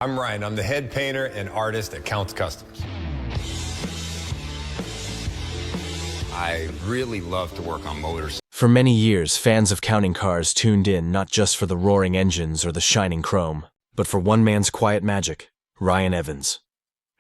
I'm Ryan. I'm the head painter and artist at Counts Customs. I really love to work on motors. For many years, fans of counting cars tuned in not just for the roaring engines or the shining chrome, but for one man's quiet magic, Ryan Evans.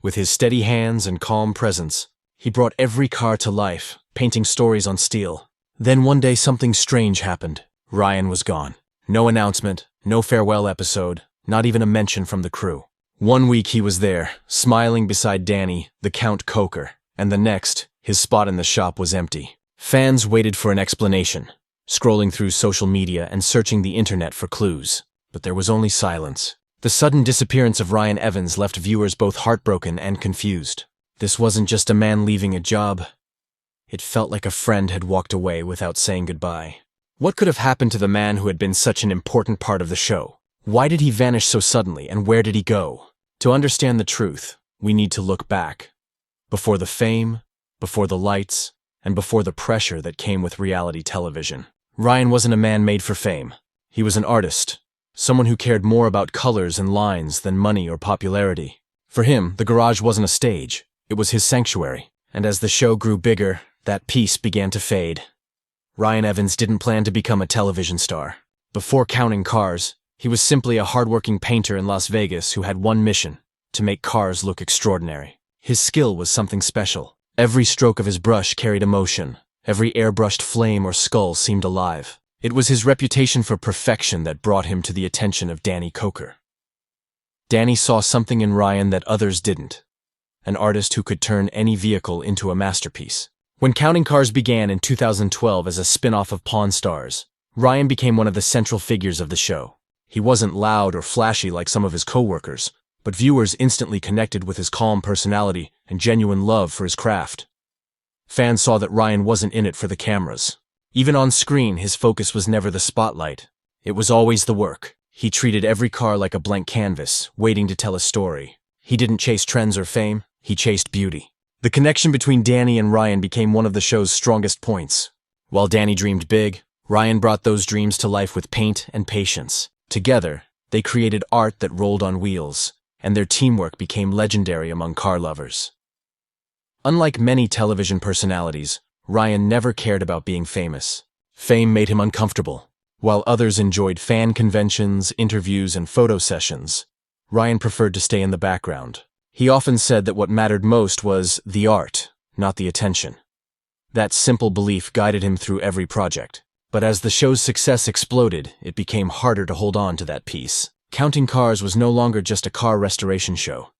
With his steady hands and calm presence, he brought every car to life, painting stories on steel. Then one day something strange happened. Ryan was gone. No announcement, no farewell episode, not even a mention from the crew. One week he was there, smiling beside Danny, the Count Koker, and the next, his spot in the shop was empty. Fans waited for an explanation, scrolling through social media and searching the internet for clues. But there was only silence. The sudden disappearance of Ryan Evans left viewers both heartbroken and confused. This wasn't just a man leaving a job. It felt like a friend had walked away without saying goodbye. What could have happened to the man who had been such an important part of the show? Why did he vanish so suddenly, and where did he go? To understand the truth, we need to look back. Before the fame, before the lights, and before the pressure that came with reality television. Ryan wasn't a man made for fame. He was an artist, someone who cared more about colors and lines than money or popularity. For him, the garage wasn't a stage, it was his sanctuary. And as the show grew bigger, that piece began to fade. Ryan Evans didn't plan to become a television star. Before counting cars, he was simply a hardworking painter in Las Vegas who had one mission: to make cars look extraordinary. His skill was something special. Every stroke of his brush carried emotion. Every airbrushed flame or skull seemed alive. It was his reputation for perfection that brought him to the attention of Danny Koker. Danny saw something in Ryan that others didn't. An artist who could turn any vehicle into a masterpiece. When Counting Cars began in 2012 as a spin-off of Pawn Stars, Ryan became one of the central figures of the show. He wasn't loud or flashy like some of his co-workers, but viewers instantly connected with his calm personality and genuine love for his craft. Fans saw that Ryan wasn't in it for the cameras. Even on screen, his focus was never the spotlight. It was always the work. He treated every car like a blank canvas, waiting to tell a story. He didn't chase trends or fame, he chased beauty. The connection between Danny and Ryan became one of the show's strongest points. While Danny dreamed big, Ryan brought those dreams to life with paint and patience. Together, they created art that rolled on wheels, and their teamwork became legendary among car lovers. Unlike many television personalities, Ryan never cared about being famous. Fame made him uncomfortable. While others enjoyed fan conventions, interviews, and photo sessions, Ryan preferred to stay in the background. He often said that what mattered most was the art, not the attention. That simple belief guided him through every project. But as the show's success exploded, it became harder to hold on to that piece. Counting Cars was no longer just a car restoration show.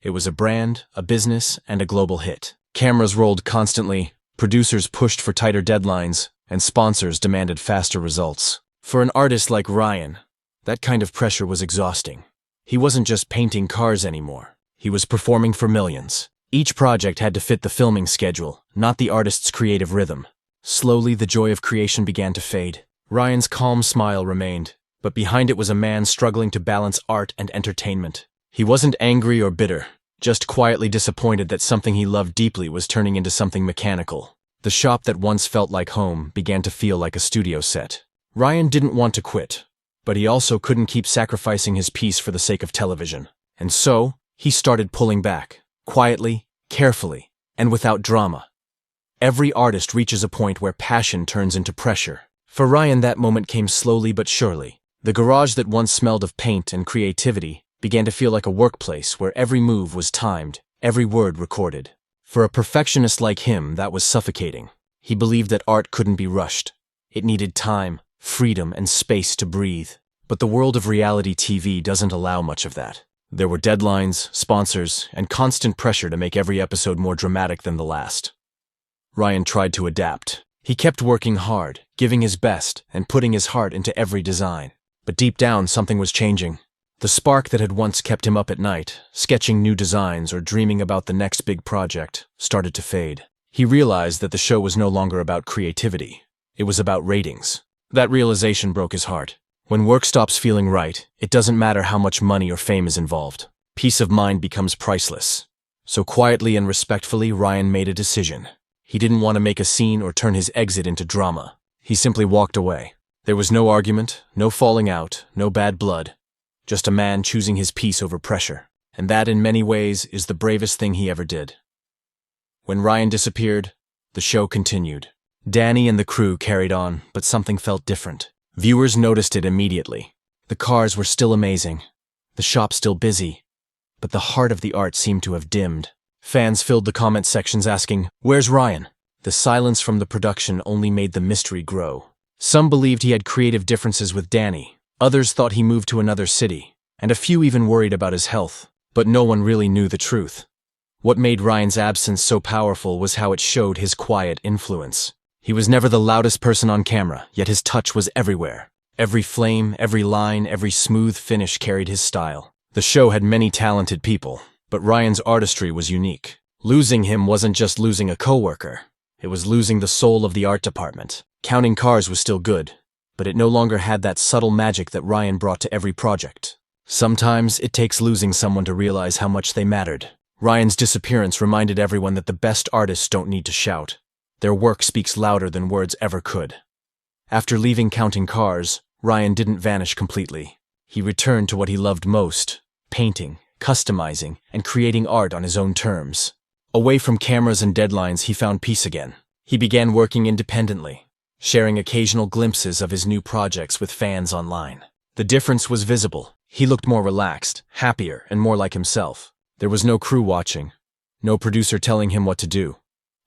It was a brand, a business, and a global hit. Cameras rolled constantly, producers pushed for tighter deadlines, and sponsors demanded faster results. For an artist like Ryan, that kind of pressure was exhausting. He wasn't just painting cars anymore. He was performing for millions. Each project had to fit the filming schedule, not the artist's creative rhythm. Slowly, the joy of creation began to fade. Ryan's calm smile remained, but behind it was a man struggling to balance art and entertainment. He wasn't angry or bitter, just quietly disappointed that something he loved deeply was turning into something mechanical. The shop that once felt like home began to feel like a studio set. Ryan didn't want to quit, but he also couldn't keep sacrificing his peace for the sake of television. And so, he started pulling back, quietly, carefully, and without drama. Every artist reaches a point where passion turns into pressure. For Ryan, that moment came slowly but surely. The garage that once smelled of paint and creativity began to feel like a workplace where every move was timed, every word recorded. For a perfectionist like him, that was suffocating. He believed that art couldn't be rushed. It needed time, freedom, and space to breathe. But the world of reality TV doesn't allow much of that. There were deadlines, sponsors, and constant pressure to make every episode more dramatic than the last. Ryan tried to adapt. He kept working hard, giving his best, and putting his heart into every design. But deep down, something was changing. The spark that had once kept him up at night, sketching new designs or dreaming about the next big project, started to fade. He realized that the show was no longer about creativity. It was about ratings. That realization broke his heart. When work stops feeling right, it doesn't matter how much money or fame is involved. Peace of mind becomes priceless. So quietly and respectfully, Ryan made a decision. He didn't want to make a scene or turn his exit into drama. He simply walked away. There was no argument, no falling out, no bad blood. just a man choosing his peace over pressure. And that, in many ways, is the bravest thing he ever did. When Ryan disappeared, the show continued. Danny and the crew carried on, but something felt different. Viewers noticed it immediately. The cars were still amazing, the shop still busy, but the heart of the art seemed to have dimmed. Fans filled the comment sections asking, "Where's Ryan?" The silence from the production only made the mystery grow. Some believed he had creative differences with Danny, others thought he moved to another city, and a few even worried about his health, but no one really knew the truth. What made Ryan's absence so powerful was how it showed his quiet influence. He was never the loudest person on camera, yet his touch was everywhere. Every flame, every line, every smooth finish carried his style. The show had many talented people, but Ryan's artistry was unique. Losing him wasn't just losing a coworker. It was losing the soul of the art department. Counting Cars was still good, but it no longer had that subtle magic that Ryan brought to every project. Sometimes it takes losing someone to realize how much they mattered. Ryan's disappearance reminded everyone that the best artists don't need to shout. Their work speaks louder than words ever could. After leaving Counting Cars, Ryan didn't vanish completely. He returned to what he loved most: painting, customizing, and creating art on his own terms. Away from cameras and deadlines, he found peace again. He began working independently, sharing occasional glimpses of his new projects with fans online. The difference was visible. He looked more relaxed, happier, and more like himself. There was no crew watching, no producer telling him what to do,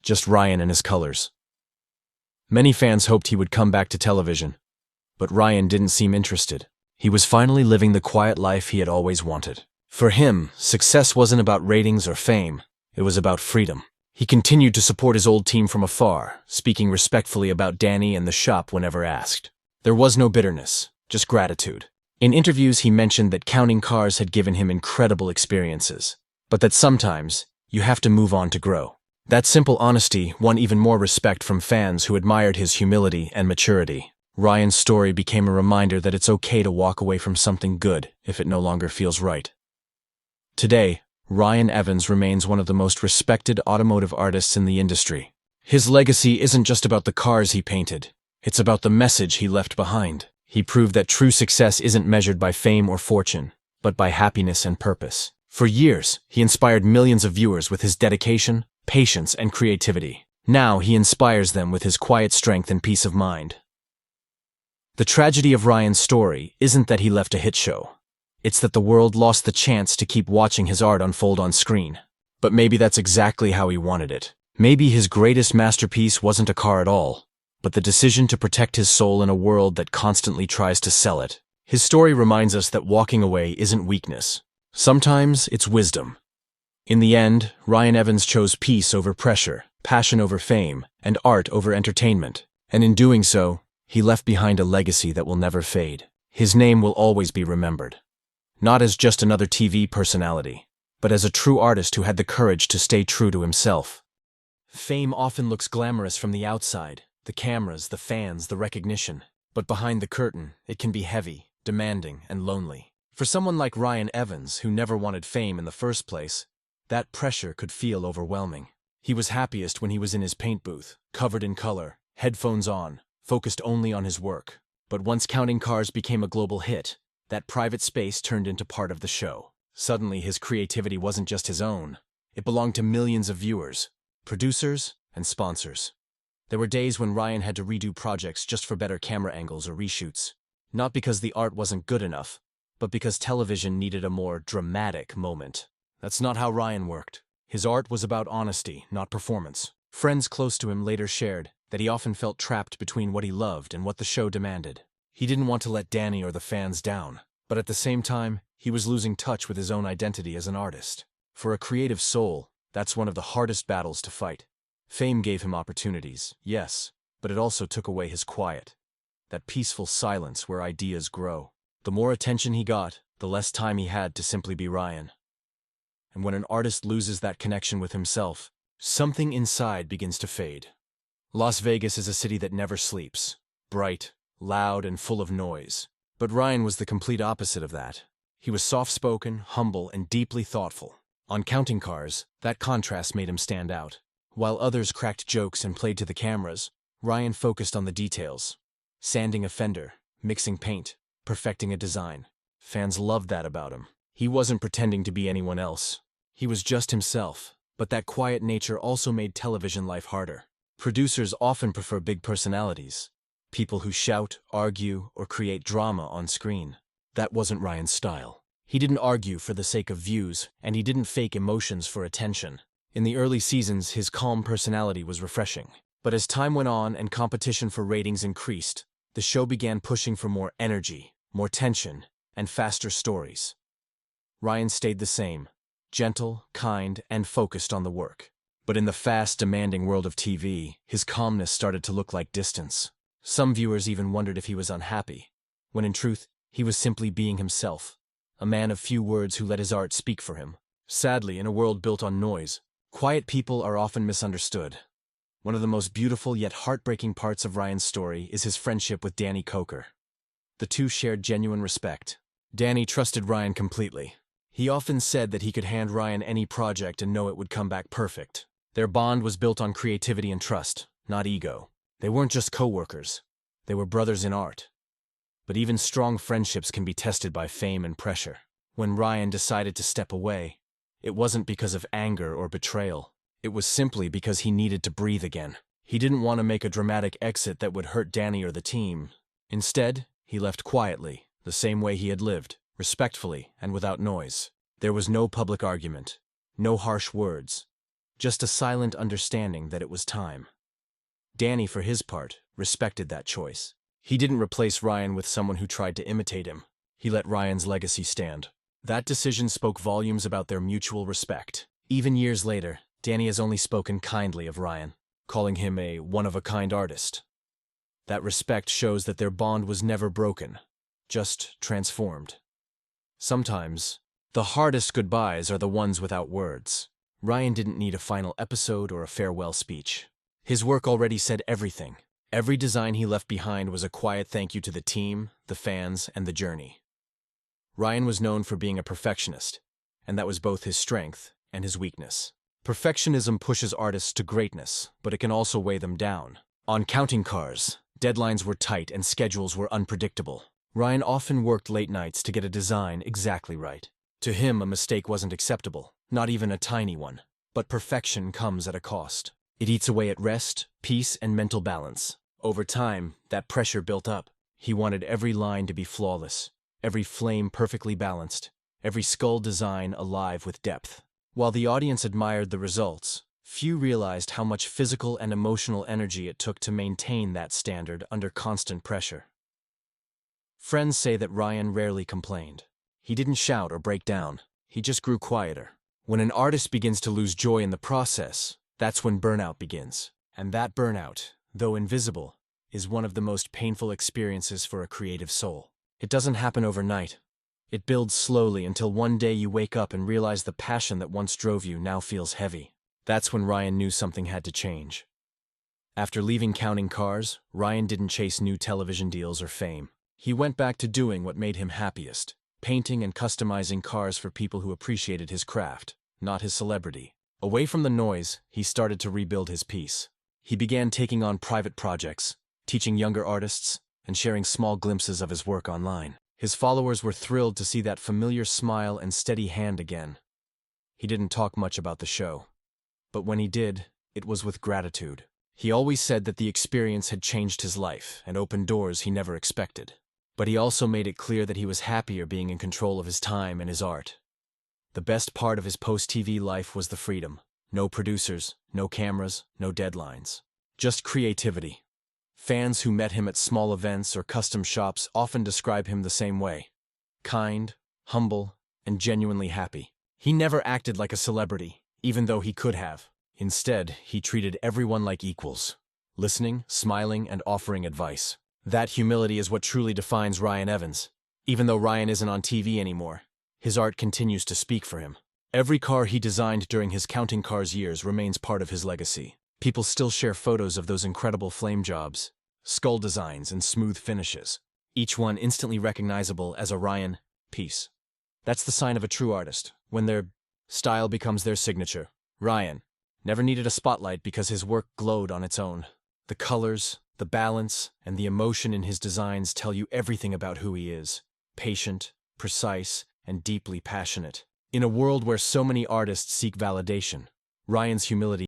just Ryan and his colors. Many fans hoped he would come back to television, but Ryan didn't seem interested. He was finally living the quiet life he had always wanted. For him, success wasn't about ratings or fame, it was about freedom. He continued to support his old team from afar, speaking respectfully about Danny and the shop whenever asked. There was no bitterness, just gratitude. In interviews, he mentioned that Counting Cars had given him incredible experiences, but that sometimes you have to move on to grow. That simple honesty won even more respect from fans who admired his humility and maturity. Ryan's story became a reminder that it's okay to walk away from something good if it no longer feels right. Today, Ryan Evans remains one of the most respected automotive artists in the industry. His legacy isn't just about the cars he painted, it's about the message he left behind. He proved that true success isn't measured by fame or fortune, but by happiness and purpose. For years, he inspired millions of viewers with his dedication, patience, and creativity. Now he inspires them with his quiet strength and peace of mind. The tragedy of Ryan's story isn't that he left a hit show. It's that the world lost the chance to keep watching his art unfold on screen. But maybe that's exactly how he wanted it. Maybe his greatest masterpiece wasn't a car at all, but the decision to protect his soul in a world that constantly tries to sell it. His story reminds us that walking away isn't weakness. Sometimes it's wisdom. In the end, Ryan Evans chose peace over pressure, passion over fame, and art over entertainment. And in doing so, he left behind a legacy that will never fade. His name will always be remembered. Not as just another TV personality, but as a true artist who had the courage to stay true to himself. Fame often looks glamorous from the outside, the cameras, the fans, the recognition. But behind the curtain, it can be heavy, demanding, and lonely. For someone like Ryan Evans, who never wanted fame in the first place, that pressure could feel overwhelming. He was happiest when he was in his paint booth, covered in color, headphones on, focused only on his work. But once Counting Cars became a global hit, that private space turned into part of the show. Suddenly, his creativity wasn't just his own. It belonged to millions of viewers, producers, and sponsors. There were days when Ryan had to redo projects just for better camera angles or reshoots. Not because the art wasn't good enough, but because television needed a more dramatic moment. That's not how Ryan worked. His art was about honesty, not performance. Friends close to him later shared that he often felt trapped between what he loved and what the show demanded. He didn't want to let Danny or the fans down, but at the same time, he was losing touch with his own identity as an artist. For a creative soul, that's one of the hardest battles to fight. Fame gave him opportunities, yes, but it also took away his quiet. That peaceful silence where ideas grow. The more attention he got, the less time he had to simply be Ryan. And when an artist loses that connection with himself, something inside begins to fade. Las Vegas is a city that never sleeps. Bright, loud, and full of noise. But Ryan was the complete opposite of that. He was soft-spoken, humble, and deeply thoughtful. On Counting Cars, that contrast made him stand out. While others cracked jokes and played to the cameras, Ryan focused on the details. Sanding a fender, mixing paint, perfecting a design. Fans loved that about him. He wasn't pretending to be anyone else. He was just himself, but that quiet nature also made television life harder. Producers often prefer big personalities, people who shout, argue, or create drama on screen. That wasn't Ryan's style. He didn't argue for the sake of views, and he didn't fake emotions for attention. In the early seasons, his calm personality was refreshing. But as time went on and competition for ratings increased, the show began pushing for more energy, more tension, and faster stories. Ryan stayed the same, gentle, kind, and focused on the work. But in the fast, demanding world of TV, his calmness started to look like distance. Some viewers even wondered if he was unhappy, when in truth, he was simply being himself, a man of few words who let his art speak for him. Sadly, in a world built on noise, quiet people are often misunderstood. One of the most beautiful yet heartbreaking parts of Ryan's story is his friendship with Danny Koker. The two shared genuine respect. Danny trusted Ryan completely. He often said that he could hand Ryan any project and know it would come back perfect. Their bond was built on creativity and trust, not ego. They weren't just co-workers. They were brothers in art. But even strong friendships can be tested by fame and pressure. When Ryan decided to step away, it wasn't because of anger or betrayal. It was simply because he needed to breathe again. He didn't want to make a dramatic exit that would hurt Danny or the team. Instead, he left quietly, the same way he had lived, respectfully and without noise. There was no public argument, no harsh words, just a silent understanding that it was time. Danny, for his part, respected that choice. He didn't replace Ryan with someone who tried to imitate him. He let Ryan's legacy stand. That decision spoke volumes about their mutual respect. Even years later, Danny has only spoken kindly of Ryan, calling him a one-of-a-kind artist. That respect shows that their bond was never broken, just transformed. Sometimes, the hardest goodbyes are the ones without words. Ryan didn't need a final episode or a farewell speech. His work already said everything. Every design he left behind was a quiet thank you to the team, the fans, and the journey. Ryan was known for being a perfectionist, and that was both his strength and his weakness. Perfectionism pushes artists to greatness, but it can also weigh them down. On Counting Cars, deadlines were tight and schedules were unpredictable. Ryan often worked late nights to get a design exactly right. To him, a mistake wasn't acceptable, not even a tiny one. But perfection comes at a cost. It eats away at rest, peace, and mental balance. Over time, that pressure built up. He wanted every line to be flawless, every flame perfectly balanced, every skull design alive with depth. While the audience admired the results, few realized how much physical and emotional energy it took to maintain that standard under constant pressure. Friends say that Ryan rarely complained. He didn't shout or break down. He just grew quieter. When an artist begins to lose joy in the process, that's when burnout begins. And that burnout, though invisible, is one of the most painful experiences for a creative soul. It doesn't happen overnight. It builds slowly until one day you wake up and realize the passion that once drove you now feels heavy. That's when Ryan knew something had to change. After leaving Counting Cars, Ryan didn't chase new television deals or fame. He went back to doing what made him happiest, painting and customizing cars for people who appreciated his craft, not his celebrity. Away from the noise, he started to rebuild his peace. He began taking on private projects, teaching younger artists, and sharing small glimpses of his work online. His followers were thrilled to see that familiar smile and steady hand again. He didn't talk much about the show, but when he did, it was with gratitude. He always said that the experience had changed his life and opened doors he never expected. But he also made it clear that he was happier being in control of his time and his art. The best part of his post-TV life was the freedom. No producers, no cameras, no deadlines. Just creativity. Fans who met him at small events or custom shops often describe him the same way. Kind, humble, and genuinely happy. He never acted like a celebrity, even though he could have. Instead, he treated everyone like equals, listening, smiling, and offering advice. That humility is what truly defines Ryan Evans. Even though Ryan isn't on TV anymore, his art continues to speak for him. Every car he designed during his Counting Cars years remains part of his legacy. People still share photos of those incredible flame jobs, skull designs, and smooth finishes, each one instantly recognizable as a Ryan piece. That's the sign of a true artist, when their style becomes their signature. Ryan never needed a spotlight because his work glowed on its own. The colors, the balance, and the emotion in his designs tell you everything about who he is. Patient, precise, and deeply passionate. In a world where so many artists seek validation, Ryan's humility